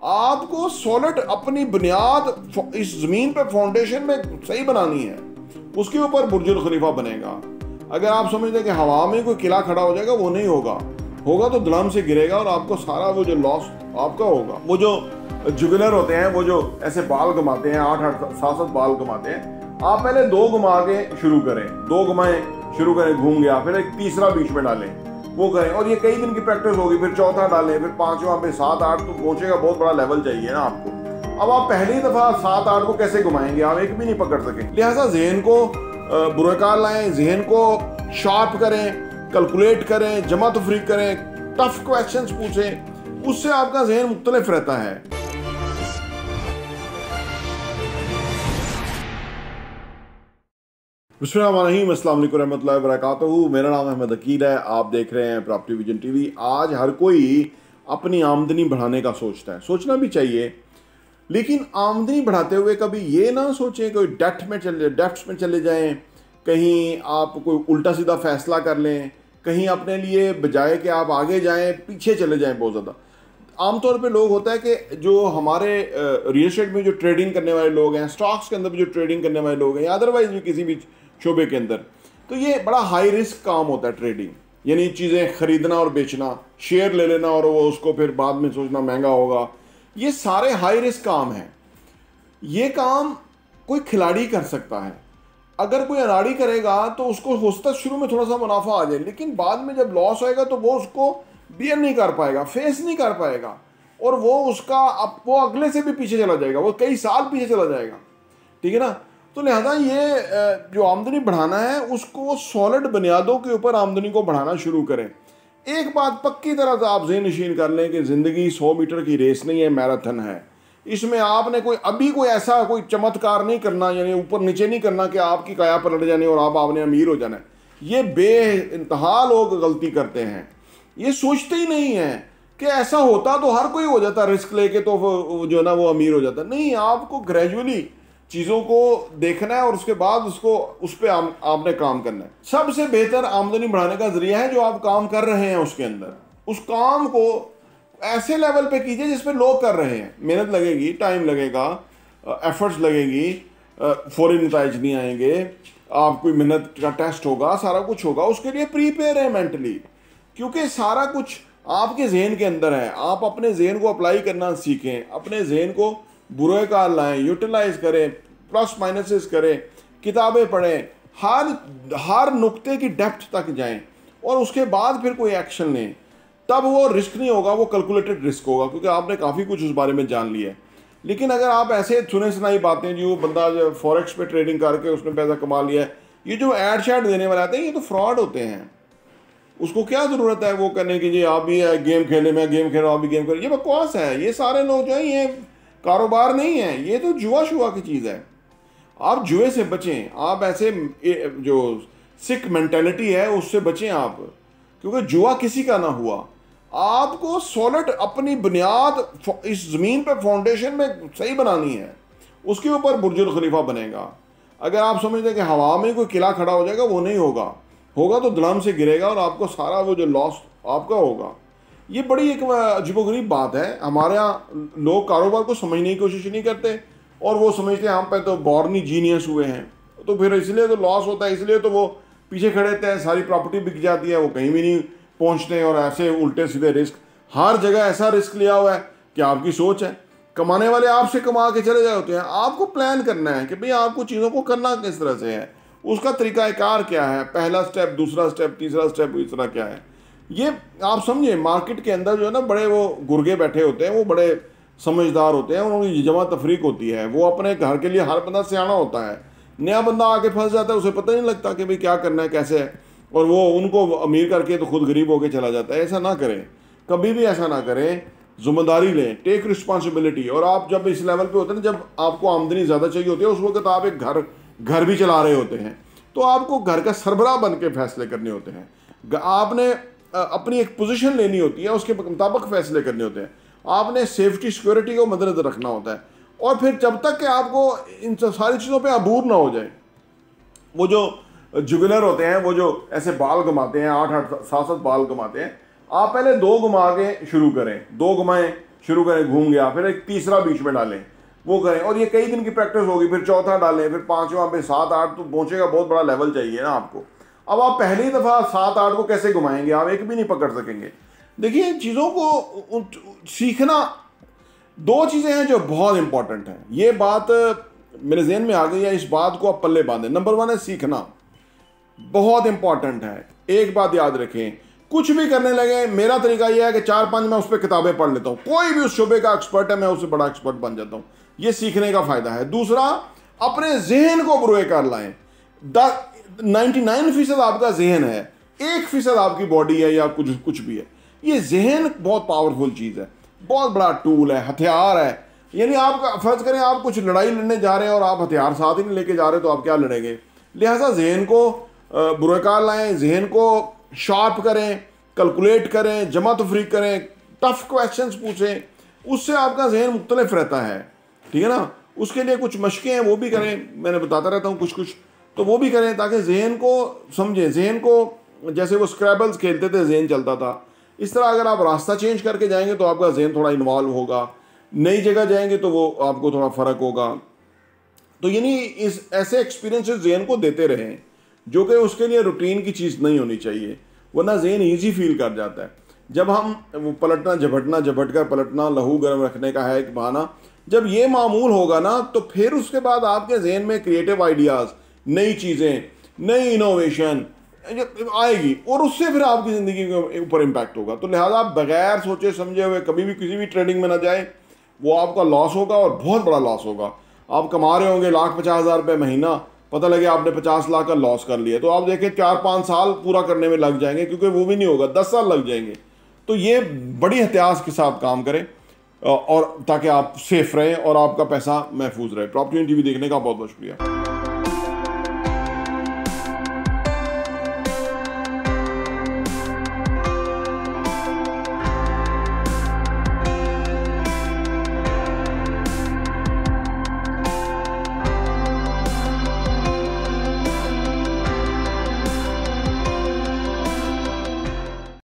आपको सॉलिड अपनी बुनियाद इस जमीन पे फाउंडेशन में सही बनानी है, उसके ऊपर बुर्जुल खलीफा बनेगा। अगर आप समझते हैं कि हवा में कोई किला खड़ा हो जाएगा, वो नहीं होगा। होगा तो धड़ाम से गिरेगा और आपको सारा वो जो लॉस आपका होगा। वो जो जुगलर होते हैं, वो जो ऐसे बाल घुमाते हैं, 8-8 7-7 बाल घुमाते हैं, आप पहले 2 घुमा के शुरू करें, 2 घुमाएं शुरू करें, घूम गया, फिर एक तीसरा बीच में डालें, वो करें, और ये कई दिन की प्रैक्टिस होगी, फिर चौथा डालें, फिर 5वां पे 7-8 तो पहुंचेगा। बहुत बड़ा लेवल चाहिए ना आपको। अब आप पहली दफा 7-8 को कैसे घुमाएंगे, आप एक भी नहीं पकड़ सके। लिहाजा जहन को बुरकार लाएं, जहन को शार्प करें, कैलकुलेट करें, जमा तफरीक करें, टफ क्वेश्चंस पूछें, उससे आपका जहन मुख्तलिफ रहता है। बिस्मिल्लाहिर्रहमानिर्रहीम, अस्सलाम वालेकुम रहमतुल्लाहि व बरकातहू। मेरा नाम अहमद अकील है, आप देख रहे हैं प्रॉपर्टी विजन टीवी। आज हर कोई अपनी आमदनी बढ़ाने का सोचता है, सोचना भी चाहिए, लेकिन आमदनी बढ़ाते हुए कभी ये ना सोचें कोई डेप्थ में चले जाएं, कहीं आप कोई उल्टा सीधा फैसला कर लें, कहीं अपने लिए बजाय कि आप आगे जाएं पीछे चले जाएं बहुत ज़्यादा। आमतौर पे लोग होता है कि जो हमारे रियल एस्टेट में जो ट्रेडिंग करने वाले लोग हैं, स्टॉक्स के अंदर भी जो ट्रेडिंग करने वाले लोग हैं, या अदरवाइज भी किसी भी शोबे के अंदर, तो ये बड़ा हाई रिस्क काम होता है ट्रेडिंग। यानी चीज़ें खरीदना और बेचना, शेयर ले लेना और वो उसको फिर बाद में सोचना महंगा होगा, ये सारे हाई रिस्क काम हैं। ये काम कोई खिलाड़ी कर सकता है। अगर कोई अनाड़ी करेगा तो उसको हो सकता है शुरू में थोड़ा सा मुनाफा आ जाए, लेकिन बाद में जब लॉस होएगा तो वो उसको बियर नहीं कर पाएगा, फेस नहीं कर पाएगा, और वो अगले से भी पीछे चला जाएगा, वो कई साल पीछे चला जाएगा। ठीक है ना। तो लिहाजा ये जो आमदनी बढ़ाना है, उसको सॉलिड बुनियादों के ऊपर आमदनी को बढ़ाना शुरू करें। एक बात पक्की तरह से आप ज़हन नशीन कर लें कि ज़िंदगी 100 मीटर की रेस नहीं है, मैराथन है। इसमें आपने कोई ऐसा कोई चमत्कार नहीं करना, यानी ऊपर नीचे नहीं करना कि आपकी काया पलट जाने और आपने अमीर हो जाना है। ये बेइंतहा लोग गलती करते हैं, ये सोचते ही नहीं है कि ऐसा होता तो हर कोई हो जाता, रिस्क लेके तो जो है ना वो अमीर हो जाता। नहीं, आपको ग्रेजुअली चीज़ों को देखना है और उसके बाद उस पर आपने काम करना है। सबसे बेहतर आमदनी बढ़ाने का जरिया है जो आप काम कर रहे हैं उसके अंदर, उस काम को ऐसे लेवल पे कीजिए जिसपे लोग कर रहे हैं। मेहनत लगेगी, टाइम लगेगा, एफर्ट्स लगेगी, फौरी नताइज नहीं आएंगे, आपकी मेहनत का टेस्ट होगा, सारा कुछ होगा। उसके लिए प्रीपेयर है मेंटली, क्योंकि सारा कुछ आपके जहन के अंदर है। आप अपने जहन को अप्लाई करना सीखें, अपने जहन को बुरे कार लाएं, यूटिलाइज करें, प्लस माइनसेस करें, किताबें पढ़ें, हर नुक्ते की डेप्थ तक जाएं, और उसके बाद फिर कोई एक्शन लें। तब वो रिस्क नहीं होगा, वो कैलकुलेटेड रिस्क होगा, क्योंकि आपने काफ़ी कुछ उस बारे में जान लिया है। लेकिन अगर आप ऐसे सुने सुनाई बातें, जो बंदा जो फॉरेक्स पे ट्रेडिंग करके उसने पैसा कमा लिया है, ये जो ऐड शैड देने वाले आते हैं, ये तो फ्रॉड होते हैं। उसको क्या ज़रूरत है वो करने की, जी आप भी गेम खेले, मैं गेम खेल रहा हूँ, आप भी गेम खेल, ये बकवास है। ये सारे लोग जो है, ये कारोबार नहीं है, ये तो जुआ शुआ की चीज़ है। आप जुए से बचें, आप ऐसे जो सिख मेंटेलिटी है उससे बचें आप, क्योंकि जुआ किसी का ना हुआ। आपको सॉलिड अपनी बुनियाद इस ज़मीन पे फाउंडेशन में सही बनानी है, उसके ऊपर बुर्जुल खलीफा बनेगा। अगर आप समझते हैं कि हवा में कोई किला खड़ा हो जाएगा, वो नहीं होगा। होगा तो धड़ाम से गिरेगा और आपको सारा वो जो लॉस आपका होगा। ये बड़ी एक अजीबोगरीब बात है। हमारे यहाँ लोग कारोबार को समझने की कोशिश नहीं करते, और वो समझते हैं हम पे तो बॉर्न ही जीनियस हुए हैं, तो फिर इसलिए तो लॉस होता है, इसलिए तो वो पीछे खड़े रहते हैं, सारी प्रॉपर्टी बिक जाती है, वो कहीं भी नहीं पहुंचते हैं। और ऐसे उल्टे सीधे रिस्क, हर जगह ऐसा रिस्क लिया हुआ है कि आपकी सोच है। कमाने वाले आपसे कमा के चले जाए होते हैं। आपको प्लान करना है कि भाई आपको चीज़ों को करना किस तरह से है, उसका तरीक़ाकार क्या है, पहला स्टेप, दूसरा स्टेप, तीसरा स्टेप, इस तरह क्या है। ये आप समझिए, मार्केट के अंदर जो है ना बड़े वो गुर्गे बैठे होते हैं, वो बड़े समझदार होते हैं, उनकी जमा तफरीक होती है। वो अपने घर के लिए हर बंदा सियाना होता है, नया बंदा आके फंस जाता है, उसे पता नहीं लगता कि भाई क्या करना है, कैसे है, और वो उनको अमीर करके तो खुद गरीब होके चला जाता है। ऐसा ना करें, कभी भी ऐसा ना करें। जिम्मेदारी लें, टेक रिस्पॉन्सिबिलिटी। और आप जब इस लेवल पे होते हैं ना, जब आपको आमदनी ज़्यादा चाहिए होती है, उस वक्त आप एक घर भी चला रहे होते हैं, तो आपको घर का सरबराह बन के फैसले करने होते हैं। आपने अपनी एक पोजीशन लेनी होती है, उसके मुताबिक फैसले करने होते हैं। आपने सेफ्टी सिक्योरिटी को मद्देनजर रखना होता है। और फिर जब तक कि आपको इन सारी चीज़ों पे अबूर ना हो जाए, वो जो जुगलर होते हैं, वो जो ऐसे बाल घुमाते हैं, 8-8 7-7 बाल घुमाते हैं, आप पहले 2 घुमा के शुरू करें, 2 घुमाएं शुरू करें, घूम गया, फिर एक तीसरा बीच में डालें, वो करें, और ये कई दिन की प्रैक्टिस होगी, फिर चौथा डालें, फिर पांचवा, फिर 7-8, तो पहुंचेगा, बहुत बड़ा लेवल चाहिए ना आपको। अब आप पहली दफ़ा 7-8 को कैसे घुमाएंगे, आप एक भी नहीं पकड़ सकेंगे। देखिए चीज़ों को सीखना, दो चीज़ें हैं जो बहुत इंपॉर्टेंट हैं, ये बात मेरे जहन में आ गई है, इस बात को आप पल्ले बांधें। नंबर 1 है सीखना, बहुत इंपॉर्टेंट है। एक बात याद रखें, कुछ भी करने लगे, मेरा तरीका यह है कि 4-5 मैं उस पर किताबें पढ़ लेता हूँ, कोई भी उस शोबे का एक्सपर्ट है मैं उससे बड़ा एक्सपर्ट बन जाता हूँ, ये सीखने का फायदा है। दूसरा, अपने जहन को बुरे कर लाएं। 99% आपका जहन है, 1% आपकी बॉडी है या कुछ भी है। ये जहन बहुत पावरफुल चीज़ है, बहुत बड़ा टूल है, हथियार है। यानी आप फर्ज करें आप कुछ लड़ाई लड़ने जा रहे हैं और आप हथियार साथ ही नहीं लेके जा रहे, तो आप क्या लड़ेंगे। लिहाजा जहन को बुरकार लाएं, जहन को शार्प करें, कैलकुलेट करें, जमा तफरीक करें, टफ क्वेश्चंस पूछें, उससे आपका जहन मुख्तलिफ रहता है, ठीक है ना। उसके लिए कुछ मशकें हैं वो भी करें, मैंने बताता रहता हूँ कुछ तो वो भी करें, ताकि जहन को समझें। जहन को जैसे वो स्क्रैबल्स खेलते थे, जहन चलता था, इस तरह अगर आप रास्ता चेंज करके जाएंगे तो आपका जहन थोड़ा इन्वॉल्व होगा, नई जगह जाएंगे तो वो आपको थोड़ा फ़र्क होगा। तो यानी इस ऐसे एक्सपीरियंसेस जहन को देते रहें, जो कि उसके लिए रूटीन की चीज़ नहीं होनी चाहिए, वरना जहन ईजी फील कर जाता है। जब हम वो पलटना झपट कर पलटना, लहू गर्म रखने का है एक बहाना, जब ये मामूल होगा ना, तो फिर उसके बाद आपके जहन में क्रिएटिव आइडियाज़, नई चीज़ें, नई इनोवेशन आएगी, और उससे फिर आपकी ज़िंदगी के ऊपर इम्पैक्ट होगा। तो लिहाजा आप बगैर सोचे समझे हुए कभी भी किसी भी ट्रेडिंग में ना जाए, वो आपका लॉस होगा और बहुत बड़ा लॉस होगा। आप कमा रहे होंगे 1,50,000 रुपये महीना, पता लगे आपने 50 लाख का लॉस कर लिया, तो आप देखें 4-5 साल पूरा करने में लग जाएंगे, क्योंकि वो भी नहीं होगा, 10 साल लग जाएंगे। तो ये बड़ी एहतियात के साथ काम करें, और ताकि आप सेफ रहें और आपका पैसा महफूज रहे। प्रॉपर्टी टीवी देखने का बहुत बहुत शुक्रिया।